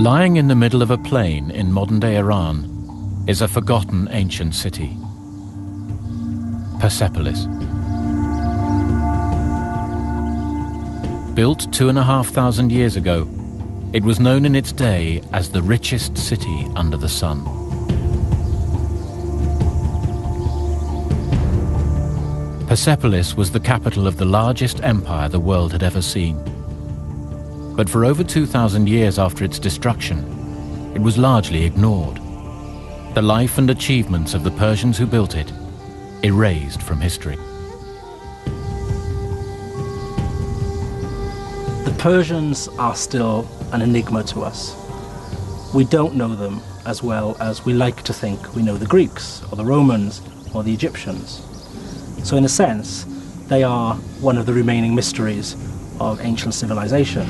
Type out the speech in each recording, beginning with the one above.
Lying in the middle of a plain in modern-day Iran is a forgotten ancient city, Persepolis. Built 2,500 years ago, it was known in its day as the richest city under the sun. Persepolis was the capital of the largest empire the world had ever seen. But for over 2,000 years after its destruction, it was largely ignored. The life and achievements of the Persians who built it, erased from history. The Persians are still an enigma to us. We don't know them as well as we like to think we know the Greeks, or the Romans, or the Egyptians. So in a sense, they are one of the remaining mysteries of ancient civilization.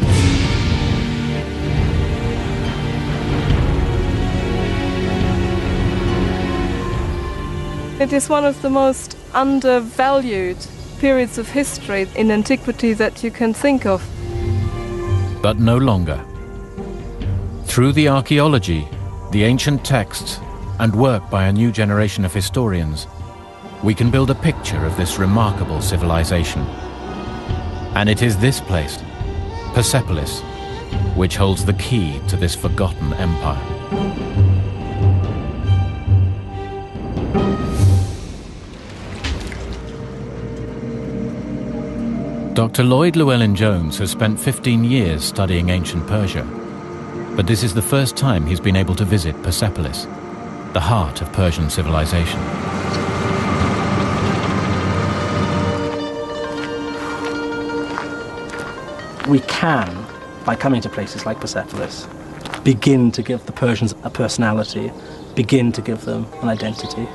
It is one of the most undervalued periods of history in antiquity that you can think of. But no longer. Through the archaeology, the ancient texts, and work by a new generation of historians, we can build a picture of this remarkable civilization. And it is this place, Persepolis, which holds the key to this forgotten empire. Dr. Lloyd Llewellyn-Jones has spent 15 years studying ancient Persia, but this is the first time he's been able to visit Persepolis, the heart of Persian civilization. We can, by coming to places like Persepolis, begin to give the Persians a personality, begin to give them an identity.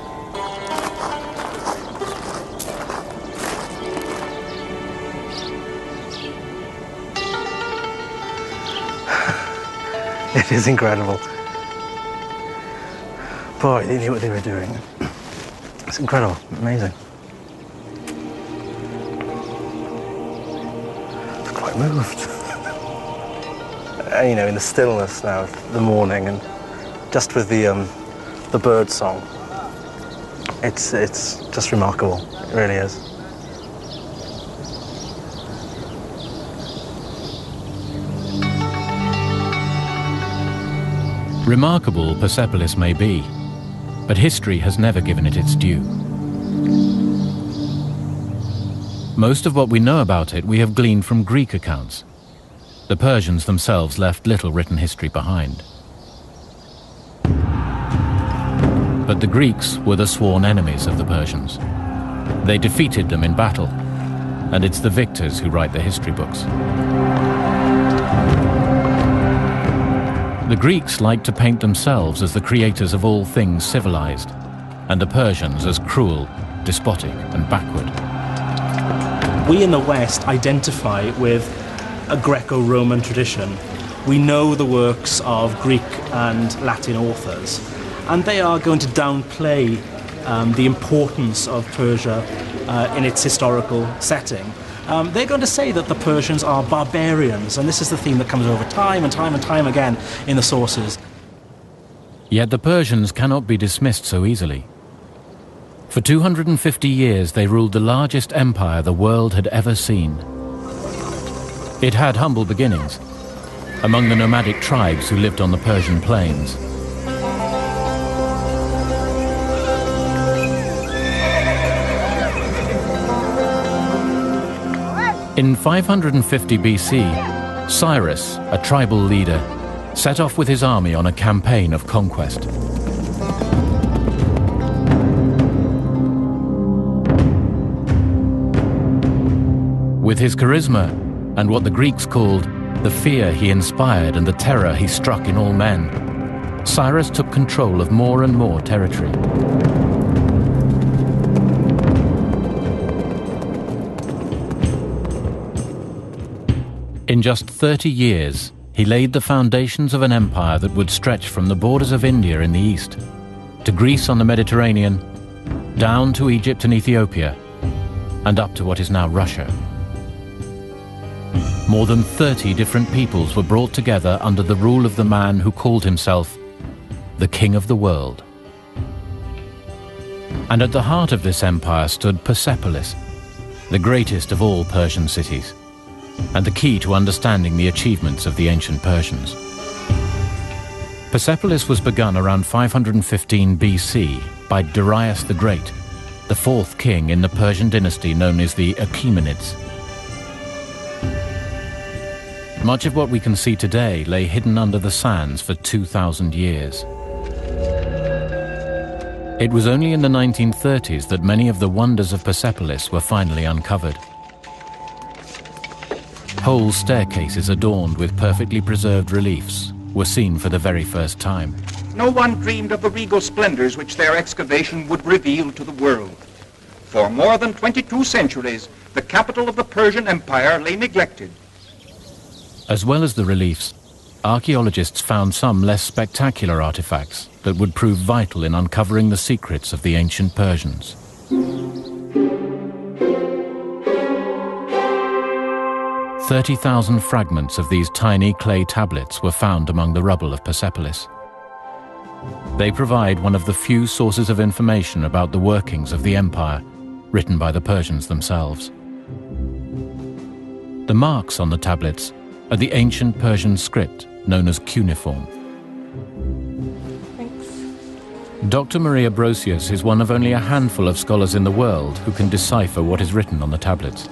It is incredible. Boy, they knew what they were doing. It's incredible, amazing. I'm quite moved. You know, in the stillness now of the morning, and just with the bird song, it's just remarkable. It really is. Remarkable Persepolis may be, but history has never given it its due. Most of what we know about it we have gleaned from Greek accounts. The Persians themselves left little written history behind. But the Greeks were the sworn enemies of the Persians. They defeated them in battle, and it's the victors who write the history books. The Greeks liked to paint themselves as the creators of all things civilized, and the Persians as cruel, despotic, and backward. We in the West identify with a Greco-Roman tradition. We know the works of Greek and Latin authors, and they are going to downplay the importance of Persia in its historical setting. They're going to say that the Persians are barbarians, and this is the theme that comes over time and time and time again in the sources. Yet the Persians cannot be dismissed so easily. For 250 years they ruled the largest empire the world had ever seen. It had humble beginnings, among the nomadic tribes who lived on the Persian plains. In 550 BC, Cyrus, a tribal leader, set off with his army on a campaign of conquest. With his charisma and what the Greeks called the fear he inspired and the terror he struck in all men, Cyrus took control of more and more territory. In just 30 years, he laid the foundations of an empire that would stretch from the borders of India in the east, to Greece on the Mediterranean, down to Egypt and Ethiopia, and up to what is now Russia. more than 30 different peoples were brought together under the rule of the man who called himself the King of the World. And at the heart of this empire stood Persepolis, the greatest of all Persian cities, and the key to understanding the achievements of the ancient Persians. Persepolis was begun around 515 BC by Darius the Great, the fourth king in the Persian dynasty known as the Achaemenids. Much of what we can see today lay hidden under the sands for 2,000 years. It was only in the 1930s that many of the wonders of Persepolis were finally uncovered. Whole staircases adorned with perfectly preserved reliefs were seen for the very first time. No one dreamed of the regal splendors which their excavation would reveal to the world. For more than 22 centuries, the capital of the Persian Empire lay neglected. As well as the reliefs, archaeologists found some less spectacular artifacts that would prove vital in uncovering the secrets of the ancient Persians. 30,000 fragments of these tiny clay tablets were found among the rubble of Persepolis. They provide one of the few sources of information about the workings of the empire, written by the Persians themselves. The marks on the tablets are the ancient Persian script known as cuneiform. Thanks. Dr. Maria Brosius is one of only a handful of scholars in the world who can decipher what is written on the tablets.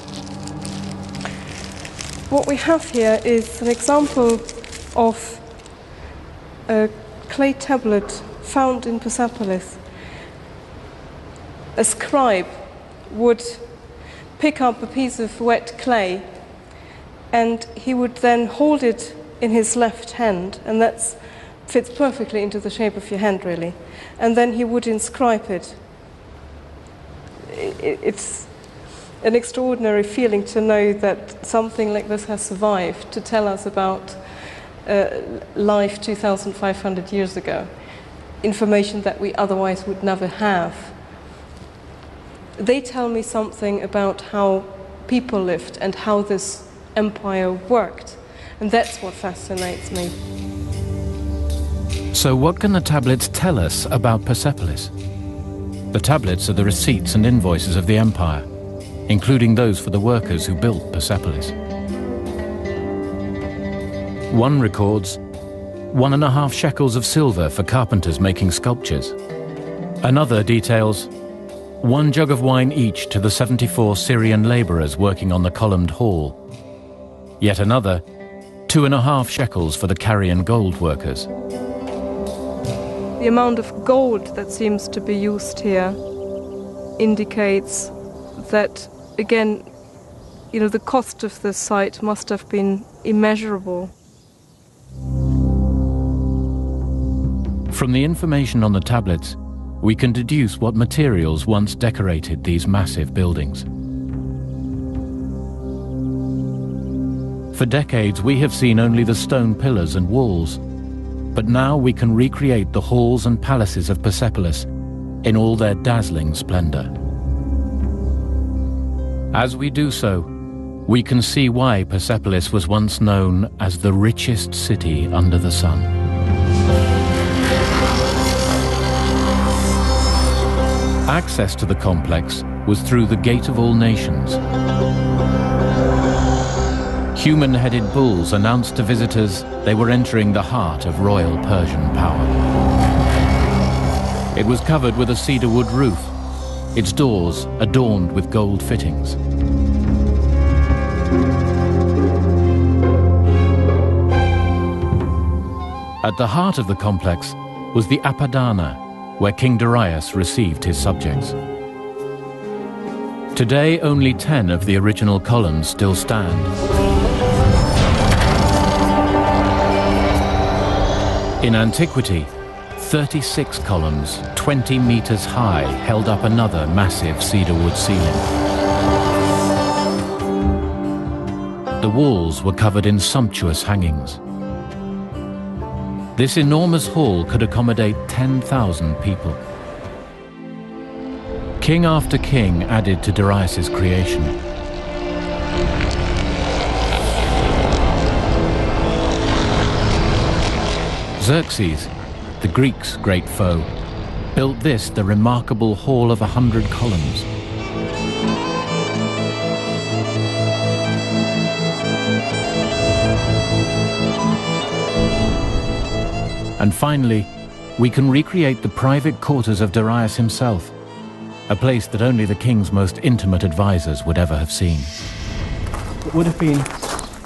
What we have here is an example of a clay tablet found in Persepolis. A scribe would pick up a piece of wet clay and he would then hold it in his left hand, and that fits perfectly into the shape of your hand, really. And then he would inscribe it. It's an extraordinary feeling to know that something like this has survived to tell us about life 2,500 years ago, information that we otherwise would never have. They tell me something about how people lived and how this empire worked, and that's what fascinates me. So what can the tablets tell us about Persepolis? The tablets are the receipts and invoices of the empire, including those for the workers who built Persepolis. One records 1.5 shekels of silver for carpenters making sculptures. Another details 1 jug of wine each to the 74 Syrian laborers working on the columned hall. Yet another 2.5 shekels for the Carian gold workers. The amount of gold that seems to be used here indicates that, again, the cost of this site must have been immeasurable. From the information on the tablets, we can deduce what materials once decorated these massive buildings. For decades, we have seen only the stone pillars and walls, but now we can recreate the halls and palaces of Persepolis in all their dazzling splendor. As we do so, we can see why Persepolis was once known as the richest city under the sun. Access to the complex was through the Gate of All Nations. Human-headed bulls announced to visitors they were entering the heart of royal Persian power. It was covered with a cedar wood roof, its doors adorned with gold fittings. At the heart of the complex was the Apadana, where King Darius received his subjects. Today, only 10 of the original columns still stand. In antiquity, 36 columns, 20 meters high, held up another massive cedar wood ceiling. The walls were covered in sumptuous hangings. This enormous hall could accommodate 10,000 people. King after king added to Darius's creation. Xerxes, the Greeks' great foe, built this, the remarkable Hall of 100 Columns. And finally, we can recreate the private quarters of Darius himself, a place that only the king's most intimate advisors would ever have seen. It would have been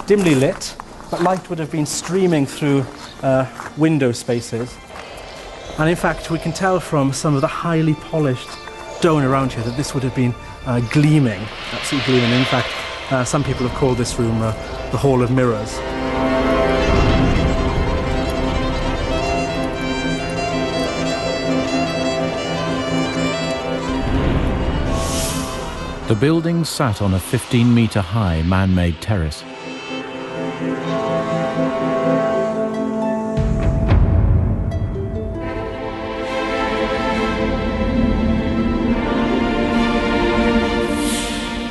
dimly lit, but light would have been streaming through window spaces. And in fact, we can tell from some of the highly polished stone around here that this would have been gleaming, absolutely gleaming. In fact, some people have called this room the Hall of Mirrors. The building sat on a 15-meter-high man-made terrace.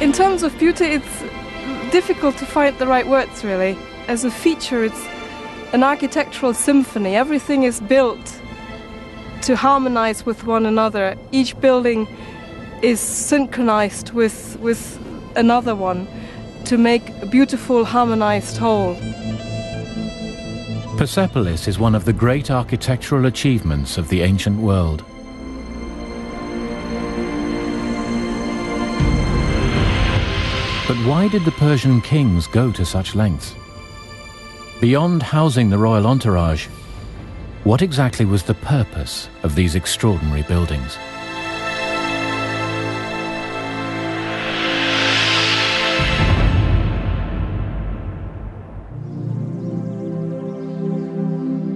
In terms of beauty, it's difficult to find the right words, really. As a feature, it's an architectural symphony. Everything is built to harmonize with one another. Each building is synchronized with another one to make a beautiful, harmonized whole. Persepolis is one of the great architectural achievements of the ancient world. But why did the Persian kings go to such lengths? Beyond housing the royal entourage, what exactly was the purpose of these extraordinary buildings?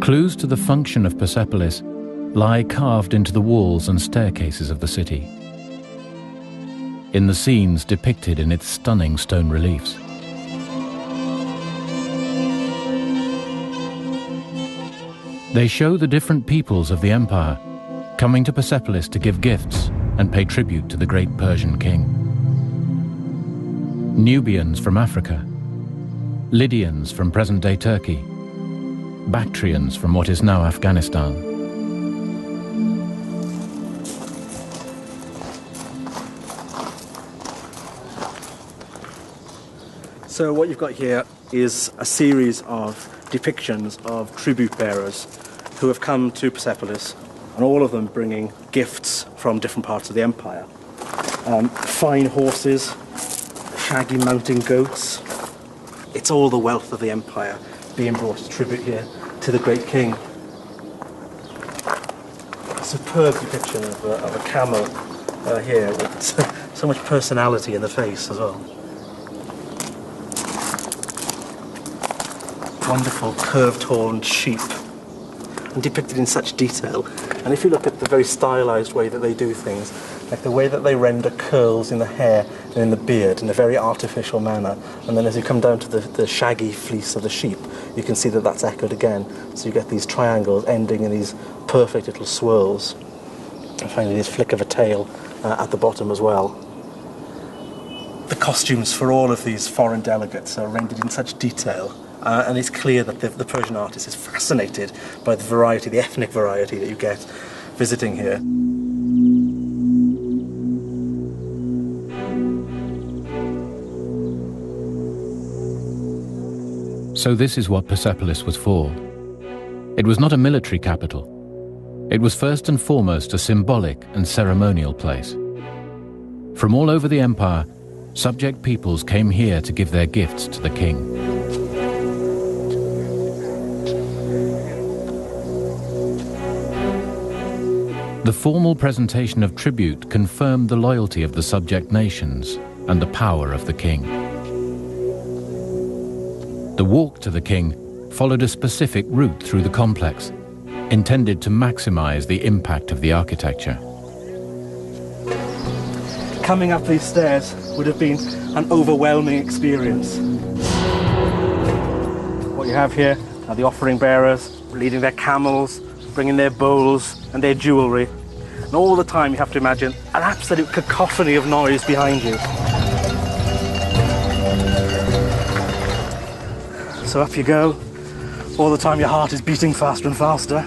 Clues to the function of Persepolis lie carved into the walls and staircases of the city, in the scenes depicted in its stunning stone reliefs. They show the different peoples of the empire coming to Persepolis to give gifts and pay tribute to the great Persian king. Nubians from Africa, Lydians from present-day Turkey, Bactrians from what is now Afghanistan. So what you've got here is a series of depictions of tribute bearers who have come to Persepolis, and all of them bringing gifts from different parts of the empire. Fine horses, shaggy mountain goats. It's all the wealth of the empire being brought as tribute here to the great king. A superb depiction of a camel here with so much personality in the face as well. Wonderful curved horned sheep, and depicted in such detail. And if you look at the very stylized way that they do things, like the way that they render curls in the hair and in the beard in a very artificial manner, and then as you come down to the shaggy fleece of the sheep, you can see that that's echoed again. So you get these triangles ending in these perfect little swirls, and finally this flick of a tail at the bottom as well. The costumes for all of these foreign delegates are rendered in such detail. And it's clear that the Persian artist is fascinated by the variety, the ethnic variety that you get visiting here. So this is what Persepolis was for. It was not a military capital. It was first and foremost a symbolic and ceremonial place. From all over the empire, subject peoples came here to give their gifts to the king. The formal presentation of tribute confirmed the loyalty of the subject nations and the power of the king. The walk to the king followed a specific route through the complex, intended to maximize the impact of the architecture. Coming up these stairs would have been an overwhelming experience. What you have here are the offering bearers leading their camels, bringing their bowls and their jewellery. And all the time you have to imagine an absolute cacophony of noise behind you. So up you go, All the time your heart is beating faster and faster.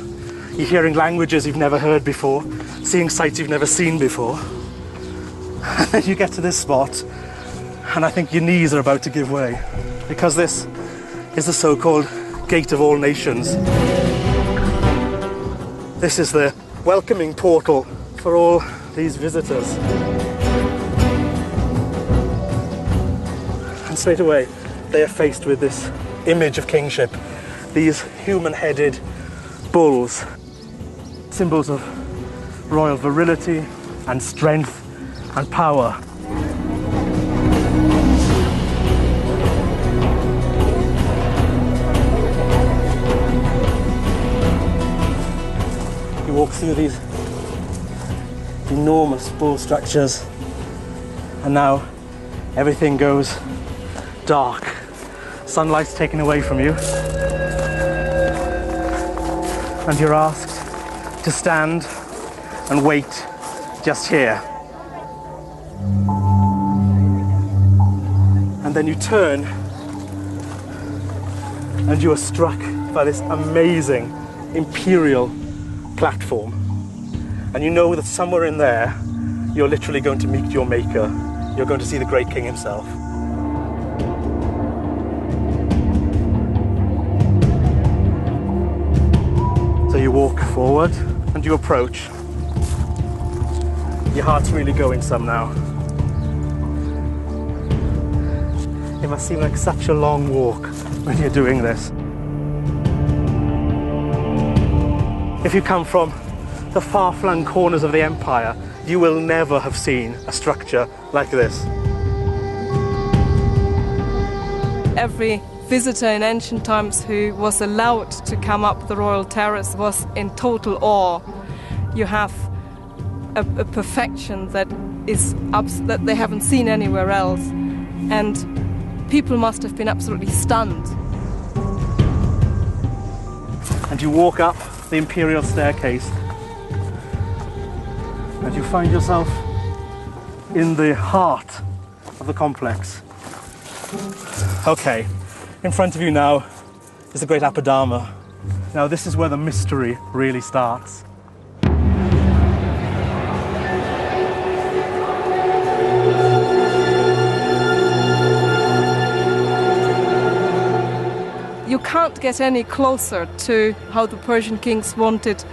You're hearing languages you've never heard before, seeing sights you've never seen before. And then you get to this spot, and I think your knees are about to give way, because this is the so-called Gate of All Nations. This is the welcoming portal for all these visitors. And straight away, they are faced with this image of kingship. These human-headed bulls, symbols of royal virility and strength and power. You walk through these enormous bull structures, and now everything goes dark. Sunlight's taken away from you, and you're asked to stand and wait just here. And then you turn and you are struck by this amazing imperial platform. And you know that somewhere in there, you're literally going to meet your maker. You're going to see the great king himself. So you walk forward and you approach. Your heart's really going some now. It must seem like such a long walk when you're doing this. If you come from the far-flung corners of the empire, you will never have seen a structure like this. Every visitor in ancient times who was allowed to come up the royal terrace was in total awe. You have a perfection that they haven't seen anywhere else, and people must have been absolutely stunned. And you walk up the imperial staircase, and you find yourself in the heart of the complex. Okay, in front of you now is the great Apadama. Now this is where the mystery really starts. You can't get any closer to how the Persian kings wanted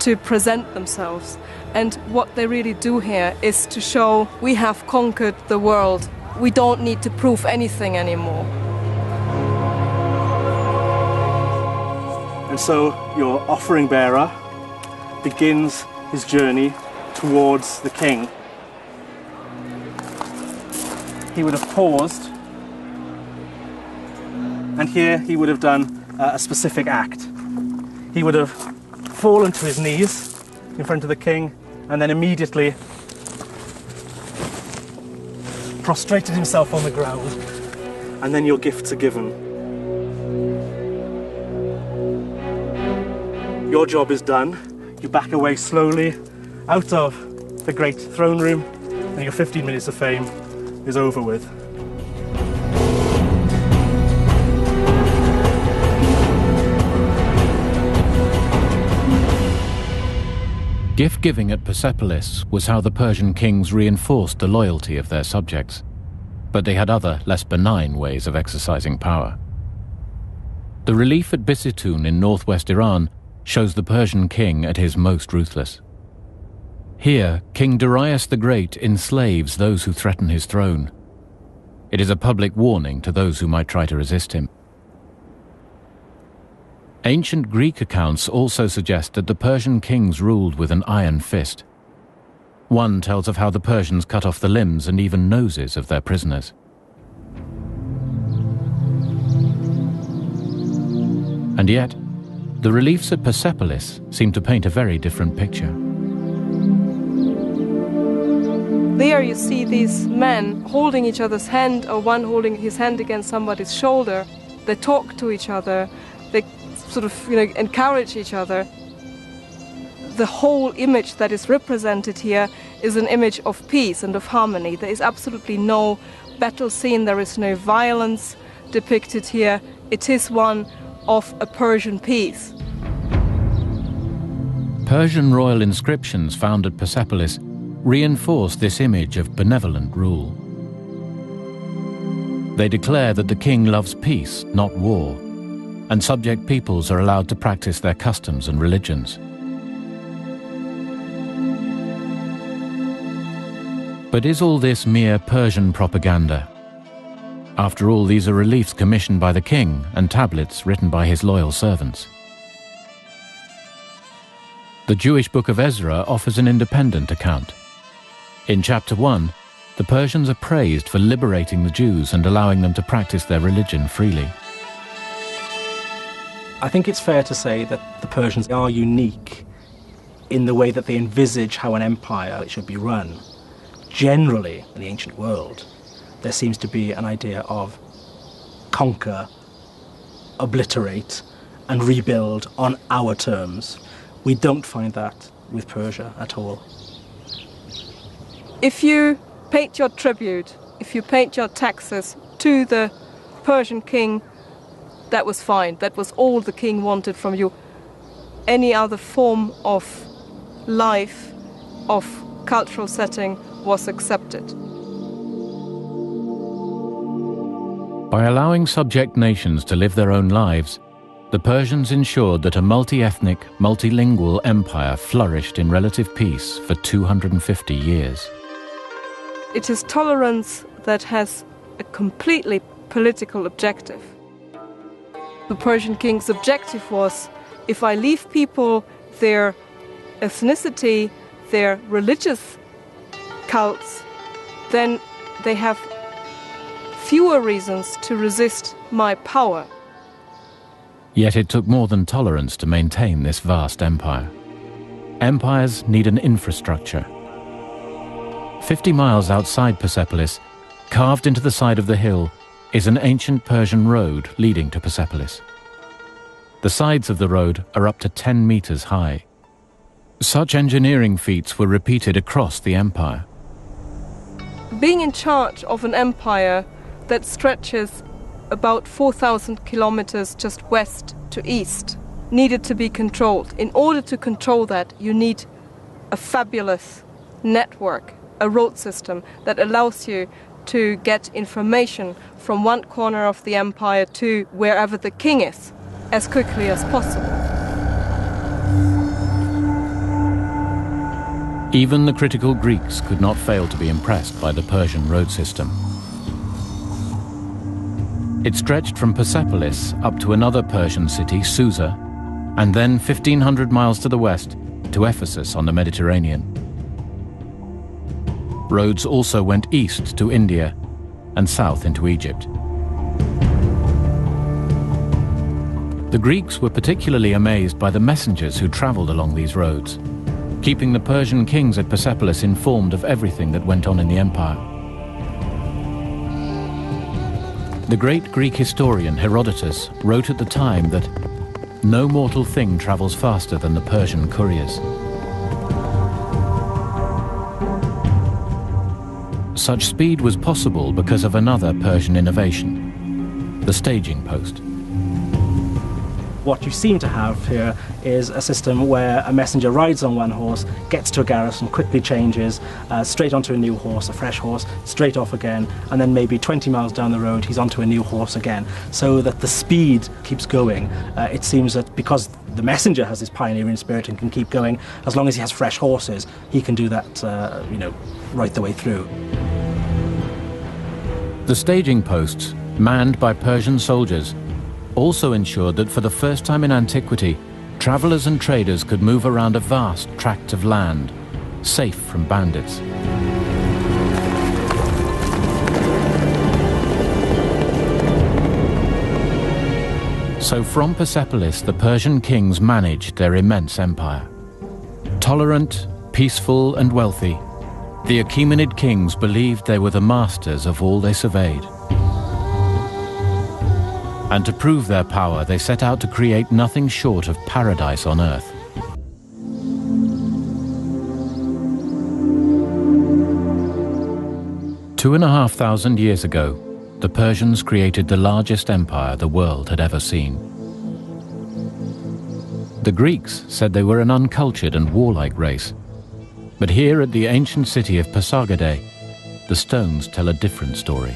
to present themselves. And what they really do here is to show we have conquered the world. We don't need to prove anything anymore. And so your offering bearer begins his journey towards the king. He would have paused, and here he would have done a specific act. He would have fallen to his knees in front of the king, and then immediately prostrated himself on the ground, and then your gifts are given. Your job is done. You back away slowly out of the great throne room, and your 15 minutes of fame is over with. Gift-giving at Persepolis was how the Persian kings reinforced the loyalty of their subjects, but they had other, less benign ways of exercising power. The relief at Bisitun in northwest Iran shows the Persian king at his most ruthless. Here, King Darius the Great enslaves those who threaten his throne. It is a public warning to those who might try to resist him. Ancient Greek accounts also suggest that the Persian kings ruled with an iron fist. One tells of how the Persians cut off the limbs and even noses of their prisoners. And yet, the reliefs at Persepolis seem to paint a very different picture. There you see these men holding each other's hand, or one holding his hand against somebody's shoulder. They talk to each other. They sort of, encourage each other. The whole image that is represented here is an image of peace and of harmony. There is absolutely no battle scene, there is no violence depicted here. It is one of a Persian peace. Persian royal inscriptions found at Persepolis reinforce this image of benevolent rule. They declare that the king loves peace, not war, and subject peoples are allowed to practice their customs and religions. But is all this mere Persian propaganda? After all, these are reliefs commissioned by the king and tablets written by his loyal servants. The Jewish book of Ezra offers an independent account. In chapter 1, the Persians are praised for liberating the Jews and allowing them to practice their religion freely. I think it's fair to say that the Persians are unique in the way that they envisage how an empire should be run. Generally, in the ancient world, there seems to be an idea of conquer, obliterate, and rebuild on our terms. We don't find that with Persia at all. If you paid your tribute, if you paid your taxes to the Persian king, that was fine. That was all the king wanted from you. Any other form of life, of cultural setting, was accepted. By allowing subject nations to live their own lives, the Persians ensured that a multi-ethnic, multilingual empire flourished in relative peace for 250 years. It is tolerance that has a completely political objective. The Persian king's objective was, if I leave people their ethnicity, their religious cults, then they have fewer reasons to resist my power. Yet it took more than tolerance to maintain this vast empire. Empires need an infrastructure. 50 miles outside Persepolis, carved into the side of the hill, is an ancient Persian road leading to Persepolis. The sides of the road are up to 10 meters high. Such engineering feats were repeated across the empire. Being in charge of an empire that stretches about 4,000 kilometers just west to east needed to be controlled. In order to control that, you need a fabulous network, a road system that allows you to get information from one corner of the empire to wherever the king is as quickly as possible. Even the critical Greeks could not fail to be impressed by the Persian road system. It stretched from Persepolis up to another Persian city, Susa, and then 1,500 miles to the west to Ephesus on the Mediterranean. Roads also went east to India and south into Egypt. The Greeks were particularly amazed by the messengers who traveled along these roads, keeping the Persian kings at Persepolis informed of everything that went on in the empire. The great Greek historian Herodotus wrote at the time that no mortal thing travels faster than the Persian couriers. Such speed was possible because of another Persian innovation, the staging post. What you seem to have here is a system where a messenger rides on one horse, gets to a garrison, quickly changes, straight onto a new horse, a fresh horse, straight off again, and then maybe 20 miles down the road he's onto a new horse again, so that the speed keeps going. It seems that because the messenger has this pioneering spirit and can keep going, as long as he has fresh horses, he can do that, right the way through. The staging posts, manned by Persian soldiers, also ensured that for the first time in antiquity, travelers and traders could move around a vast tract of land, safe from bandits. So from Persepolis, the Persian kings managed their immense empire. Tolerant, peaceful, and wealthy, the Achaemenid kings believed they were the masters of all they surveyed. And to prove their power, they set out to create nothing short of paradise on earth. Two 2,500 years ago, the Persians created the largest empire the world had ever seen. The Greeks said they were an uncultured and warlike race. But here at the ancient city of Persagadae, the stones tell a different story.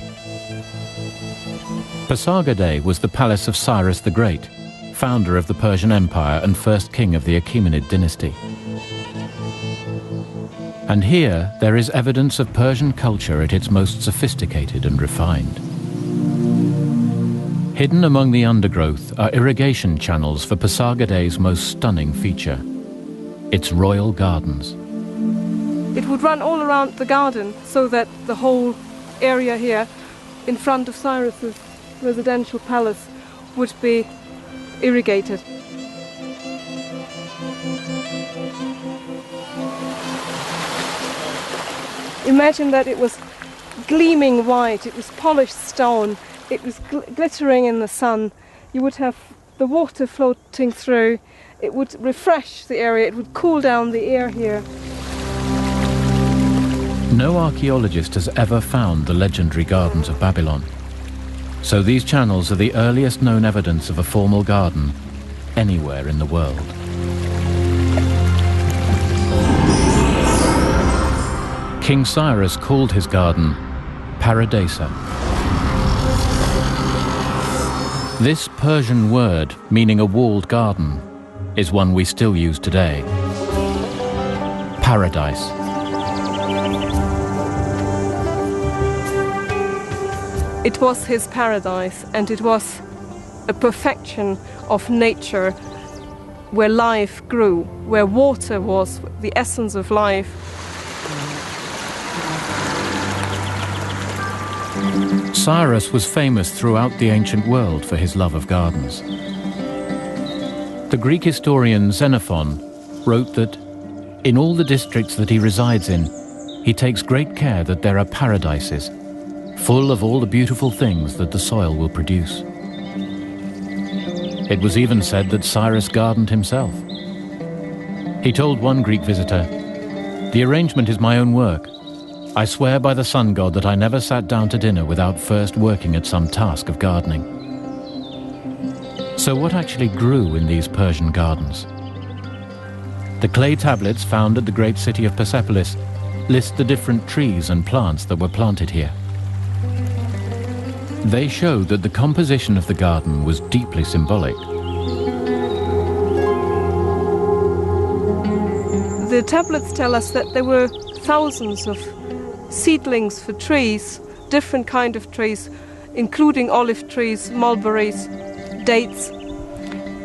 Persagadae was the palace of Cyrus the Great, founder of the Persian Empire and first king of the Achaemenid dynasty. And here there is evidence of Persian culture at its most sophisticated and refined. Hidden among the undergrowth are irrigation channels for Persagadae's most stunning feature, its royal gardens. It would run all around the garden so that the whole area here in front of Cyrus's residential palace would be irrigated. Imagine that it was gleaming white, it was polished stone, it was glittering in the sun. You would have the water floating through, it would refresh the area, it would cool down the air here. No archaeologist has ever found the legendary gardens of Babylon. So these channels are the earliest known evidence of a formal garden anywhere in the world. King Cyrus called his garden Paradisa. This Persian word, meaning a walled garden, is one we still use today. Paradise. It was his paradise, and it was a perfection of nature where life grew, where water was the essence of life. Cyrus was famous throughout the ancient world for his love of gardens. The Greek historian Xenophon wrote that in all the districts that he resides in, he takes great care that there are paradises, full of all the beautiful things that the soil will produce. It was even said that Cyrus gardened himself. He told one Greek visitor, "The arrangement is my own work. I swear by the sun god that I never sat down to dinner without first working at some task of gardening." So what actually grew in these Persian gardens? The clay tablets found at the great city of Persepolis list the different trees and plants that were planted here. They show that the composition of the garden was deeply symbolic. The tablets tell us that there were thousands of seedlings for trees, different kind of trees, including olive trees, mulberries, dates,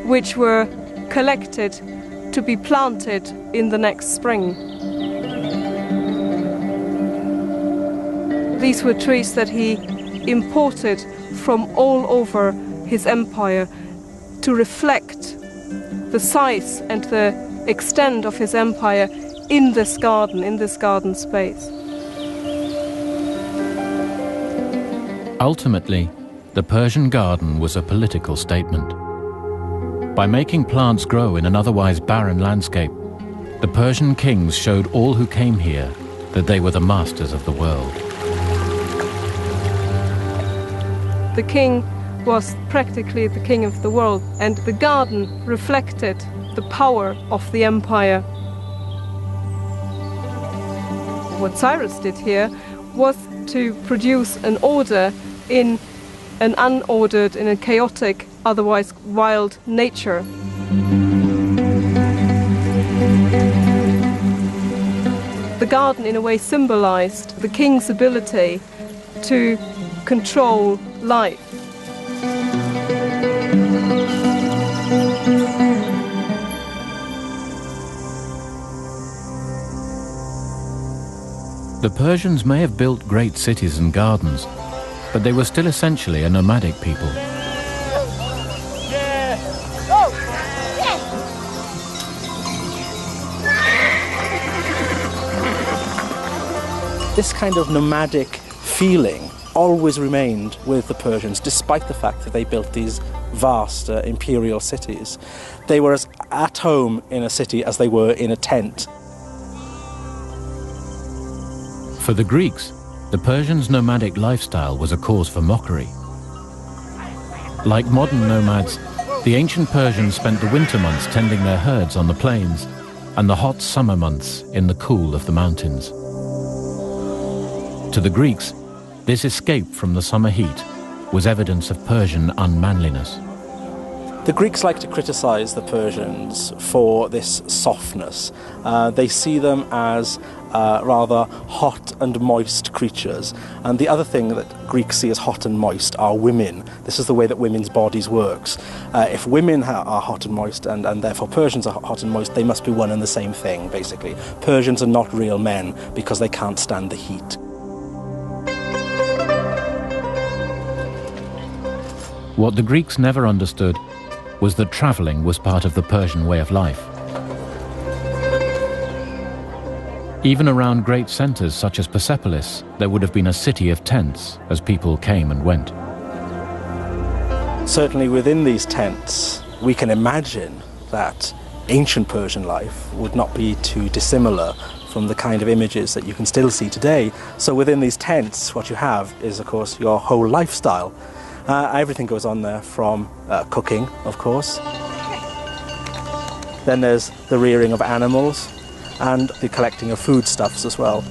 which were collected to be planted in the next spring. These were trees that he imported from all over his empire to reflect the size and the extent of his empire in this garden space. Ultimately, the Persian garden was a political statement. By making plants grow in an otherwise barren landscape, the Persian kings showed all who came here that they were the masters of the world. The king was practically the king of the world, and the garden reflected the power of the empire. What Cyrus did here was to produce an order in an unordered, in a chaotic, otherwise wild nature. The garden in a way symbolized the king's ability to control life. The Persians may have built great cities and gardens, but they were still essentially a nomadic people. This kind of nomadic feeling always remained with the Persians, despite the fact that they built these vast imperial cities. They were as at home in a city as they were in a tent. For the Greeks, the Persians' nomadic lifestyle was a cause for mockery. Like modern nomads, The ancient Persians spent the winter months tending their herds on the plains and the hot summer months in the cool of the mountains. To the Greeks, this escape from the summer heat was evidence of Persian unmanliness. The Greeks like to criticize the Persians for this softness. They see them as rather hot and moist creatures. And the other thing that Greeks see as hot and moist are women. This is the way that women's bodies works. If women are hot and moist, and therefore Persians are hot and moist, they must be one and the same thing, basically. Persians are not real men because they can't stand the heat. What the Greeks never understood was that travelling was part of the Persian way of life. Even around great centres such as Persepolis, there would have been a city of tents as people came and went. Certainly within these tents, we can imagine that ancient Persian life would not be too dissimilar from the kind of images that you can still see today. So within these tents, what you have is, of course, your whole lifestyle. Everything goes on there, from cooking, of course. Then there's the rearing of animals and the collecting of foodstuffs as well.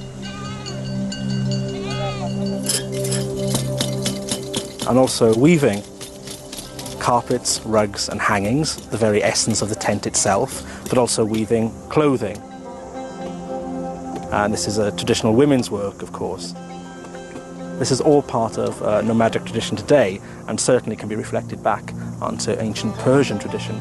And also weaving carpets, rugs and hangings, the very essence of the tent itself, but also weaving clothing. And this is a traditional women's work, of course. This is all part of nomadic tradition today, and certainly can be reflected back onto ancient Persian tradition.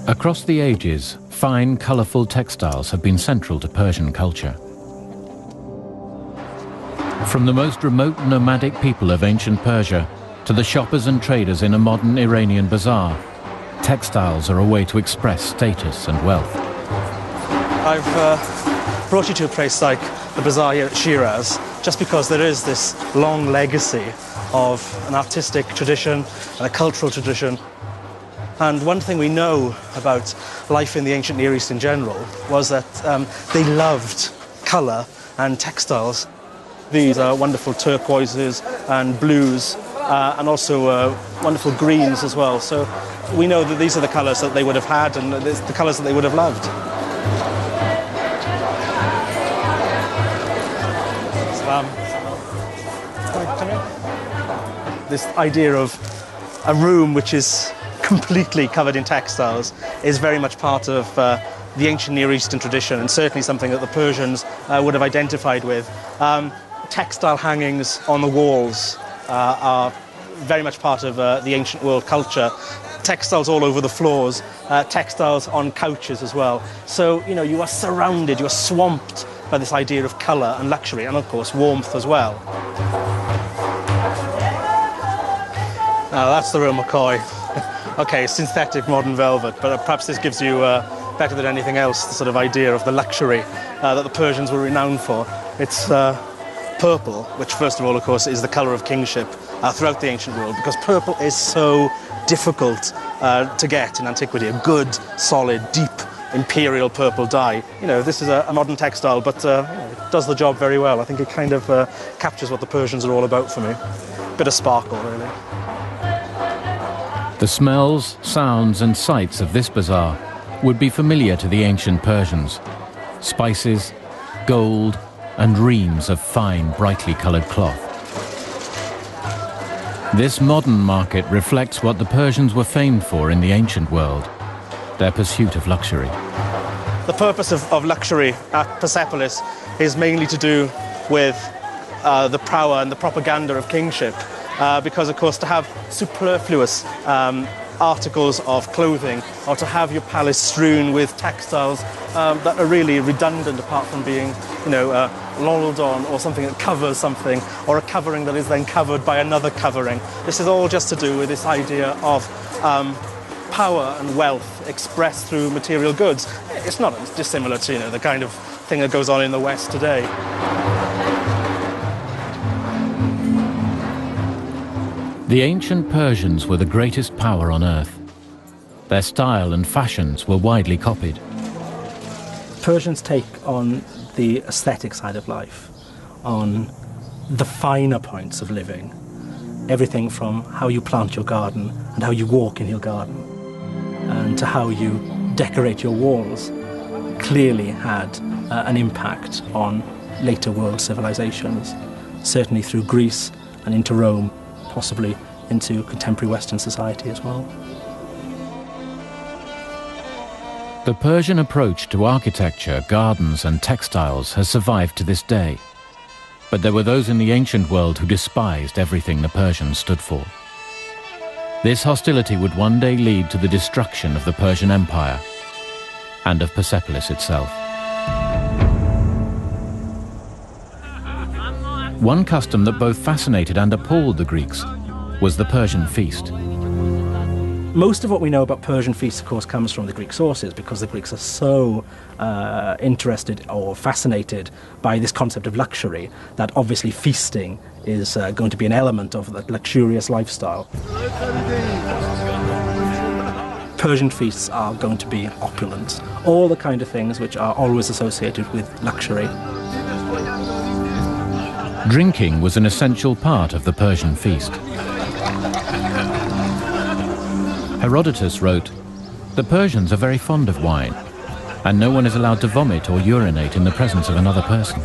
Across the ages, fine, colourful textiles have been central to Persian culture. From the most remote nomadic people of ancient Persia to the shoppers and traders in a modern Iranian bazaar, textiles are a way to express status and wealth. I've brought you to a place like the bazaar here at Shiraz just because there is this long legacy of an artistic tradition and a cultural tradition. And one thing we know about life in the ancient Near East in general was that they loved colour and textiles. These are wonderful turquoises and blues and also wonderful greens as well. So we know that these are the colours that they would have had and the colours that they would have loved. This idea of a room which is completely covered in textiles is very much part of the ancient Near Eastern tradition, and certainly something that the Persians would have identified with. Textile hangings on the walls are very much part of the ancient world culture. Textiles all over the floors, textiles on couches as well. So, you know, you are surrounded, you are swamped by this idea of colour and luxury, and of course warmth as well. Now that's the real McCoy. Okay, synthetic modern velvet, but perhaps this gives you, better than anything else, the sort of idea of the luxury that the Persians were renowned for. It's purple, which first of all, of course, is the colour of kingship throughout the ancient world, because purple is so difficult to get in antiquity. A good, solid, deep, imperial purple dye. You know, this is a modern textile, but you know, it does the job very well. I think it kind of captures what the Persians are all about for me. Bit of sparkle, really. The smells, sounds and sights of this bazaar would be familiar to the ancient Persians. Spices, gold and reams of fine, brightly coloured cloth. This modern market reflects what the Persians were famed for in the ancient world, their pursuit of luxury. The purpose of luxury at Persepolis is mainly to do with the power and the propaganda of kingship. Because, of course, to have superfluous articles of clothing, or to have your palace strewn with textiles that are really redundant, apart from being, you know, laureled on, or something that covers something, or a covering that is then covered by another covering. This is all just to do with this idea of power and wealth expressed through material goods. It's not dissimilar to, you know, the kind of thing that goes on in the West today. The ancient Persians were the greatest power on earth. Their style and fashions were widely copied. Persians take on the aesthetic side of life, on the finer points of living, everything from how you plant your garden and how you walk in your garden and to how you decorate your walls clearly had an impact on later world civilizations, certainly through Greece and into Rome, possibly into contemporary Western society as well. The Persian approach to architecture, gardens and textiles has survived to this day. But there were those in the ancient world who despised everything the Persians stood for. This hostility would one day lead to the destruction of the Persian Empire and of Persepolis itself. One custom that both fascinated and appalled the Greeks was the Persian feast. Most of what we know about Persian feasts, of course, comes from the Greek sources, because the Greeks are so interested or fascinated by this concept of luxury that obviously feasting is going to be an element of that luxurious lifestyle. Persian feasts are going to be opulent, all the kind of things which are always associated with luxury. Drinking was an essential part of the Persian feast. Herodotus wrote, "The Persians are very fond of wine, and no one is allowed to vomit or urinate in the presence of another person."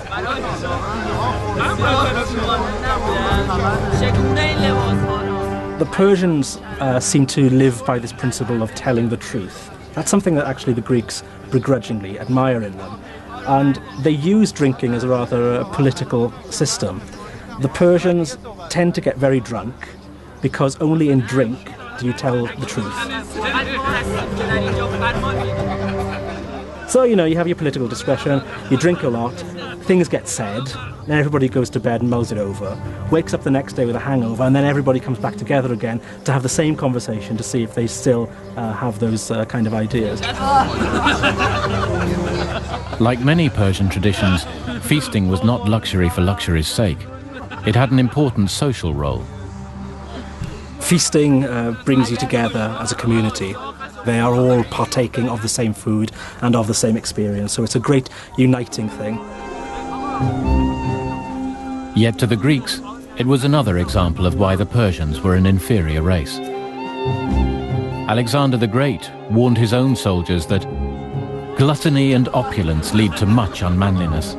The Persians seem to live by this principle of telling the truth. That's something that actually the Greeks begrudgingly admire in them. And they use drinking as a rather political system. The Persians tend to get very drunk because only in drink do you tell the truth. So, you have your political discretion, you drink a lot, things get said, then everybody goes to bed and mulls it over, wakes up the next day with a hangover, and then everybody comes back together again to have the same conversation to see if they still have those kind of ideas. Like many Persian traditions, feasting was not luxury for luxury's sake. It had an important social role. Feasting brings you together as a community. They are all partaking of the same food and of the same experience, so it's a great uniting thing. Yet to the Greeks, it was another example of why the Persians were an inferior race. Alexander the Great warned his own soldiers that gluttony and opulence lead to much unmanliness.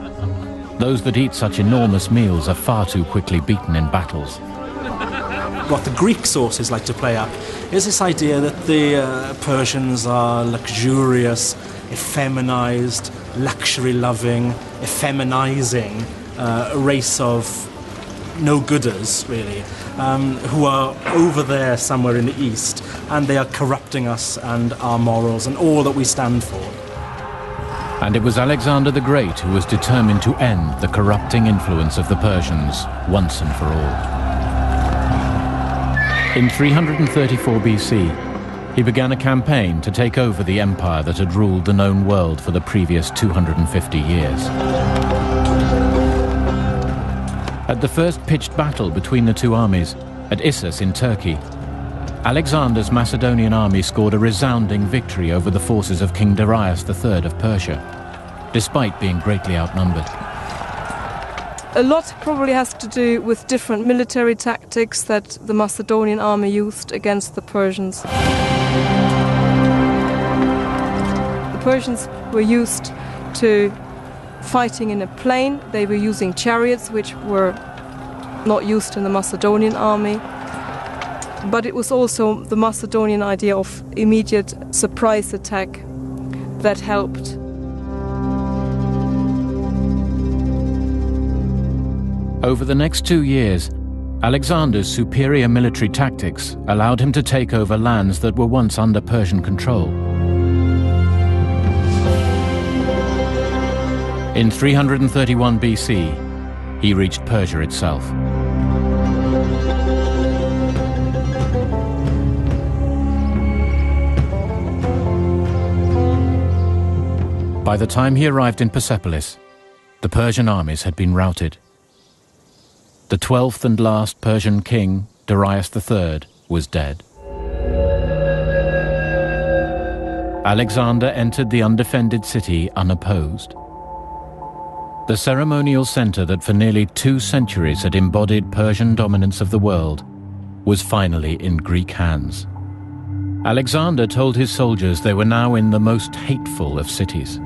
Those that eat such enormous meals are far too quickly beaten in battles. What the Greek sources like to play up is this idea that the Persians are luxurious, effeminized, luxury-loving, effeminizing race of no-gooders, really, who are over there somewhere in the East, and they are corrupting us and our morals and all that we stand for. And it was Alexander the Great who was determined to end the corrupting influence of the Persians once and for all. In 334 BC, he began a campaign to take over the empire that had ruled the known world for the previous 250 years. At the first pitched battle between the two armies, at Issus in Turkey, Alexander's Macedonian army scored a resounding victory over the forces of King Darius III of Persia, despite being greatly outnumbered. A lot probably has to do with different military tactics that the Macedonian army used against the Persians. The Persians were used to fighting in a plain. They were using chariots, which were not used in the Macedonian army. But it was also the Macedonian idea of immediate surprise attack that helped. Over the next 2 years, Alexander's superior military tactics allowed him to take over lands that were once under Persian control. In 331 BC, he reached Persia itself. By the time he arrived in Persepolis, the Persian armies had been routed. The 12th and last Persian king, Darius III, was dead. Alexander entered the undefended city unopposed. The ceremonial center that for nearly 2 centuries had embodied Persian dominance of the world was finally in Greek hands. Alexander told his soldiers they were now in the most hateful of cities.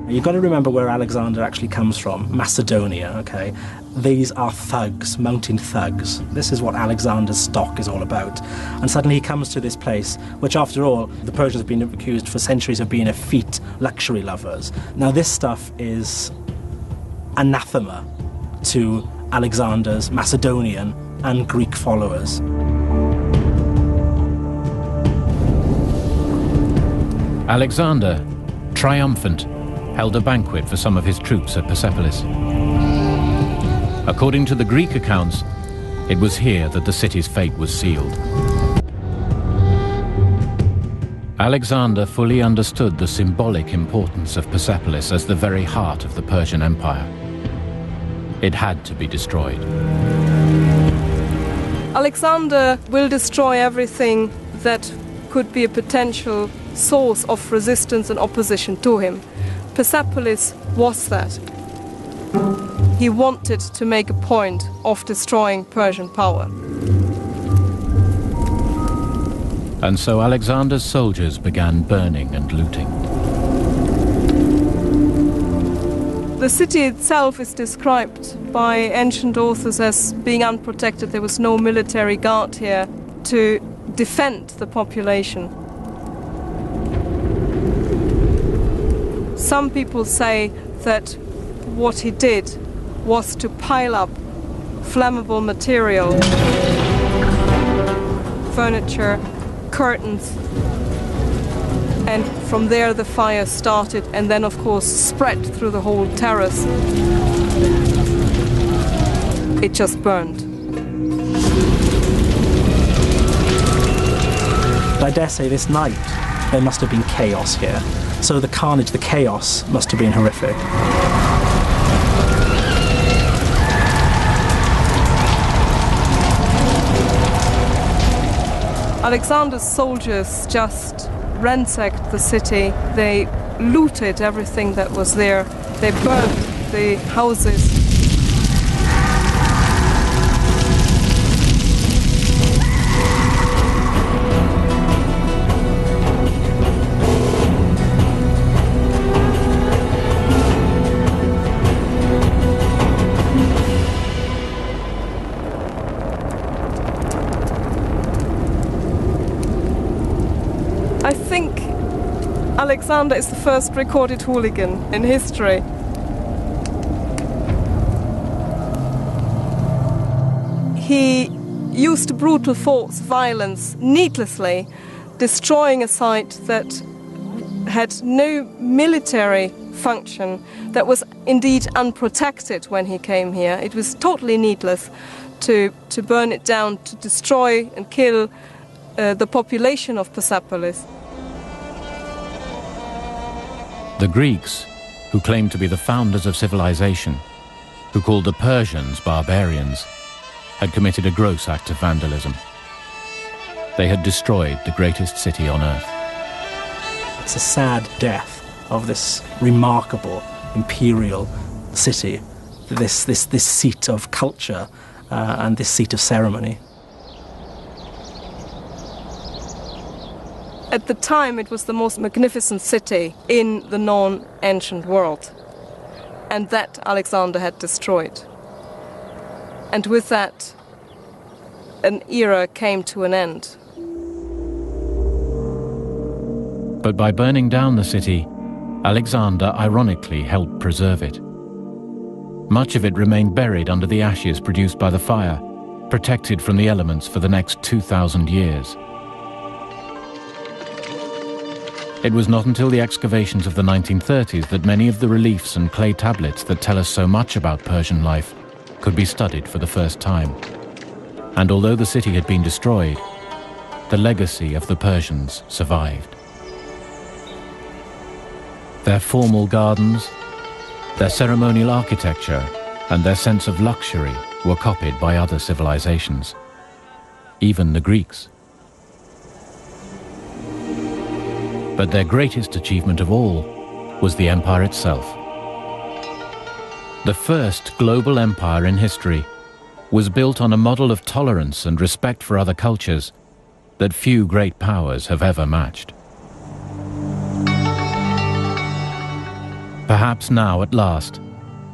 You've got to remember where Alexander actually comes from, Macedonia, okay? These are thugs, mountain thugs. This is what Alexander's stock is all about. And suddenly he comes to this place, which after all, the Persians have been accused for centuries of being effete luxury lovers. Now this stuff is anathema to Alexander's Macedonian and Greek followers. Alexander, triumphant, held a banquet for some of his troops at Persepolis. According to the Greek accounts, it was here that the city's fate was sealed. Alexander fully understood the symbolic importance of Persepolis as the very heart of the Persian Empire. It had to be destroyed. Alexander will destroy everything that could be a potential source of resistance and opposition to him. Persepolis was that. He wanted to make a point of destroying Persian power. And so Alexander's soldiers began burning and looting. The city itself is described by ancient authors as being unprotected. There was no military guard here to defend the population. Some people say that what he did was to pile up flammable material, furniture, curtains, and from there the fire started and then of course spread through the whole terrace. It just burned. I dare say this night there must have been chaos here. So the carnage, the chaos must have been horrific. Alexander's soldiers just ransacked the city. They looted everything that was there. They burned the houses. I think Alexander is the first recorded hooligan in history. He used brutal force, violence, needlessly, destroying a site that had no military function, that was indeed unprotected when he came here. It was totally needless to burn it down, to destroy and kill the population of Persepolis. The Greeks, who claimed to be the founders of civilization, who called the Persians barbarians, had committed a gross act of vandalism. They had destroyed the greatest city on earth. It's a sad death of this remarkable imperial city, this seat of culture and this seat of ceremony. At the time, it was the most magnificent city in the non-ancient world, and that Alexander had destroyed. And with that, an era came to an end. But by burning down the city, Alexander ironically helped preserve it. Much of it remained buried under the ashes produced by the fire, protected from the elements for the next 2,000 years. It was not until the excavations of the 1930s that many of the reliefs and clay tablets that tell us so much about Persian life could be studied for the first time. And although the city had been destroyed, the legacy of the Persians survived. Their formal gardens, their ceremonial architecture, and their sense of luxury were copied by other civilizations, even the Greeks. But their greatest achievement of all was the empire itself. The first global empire in history was built on a model of tolerance and respect for other cultures that few great powers have ever matched. Perhaps now, at last,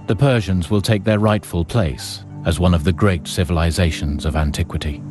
the Persians will take their rightful place as one of the great civilizations of antiquity.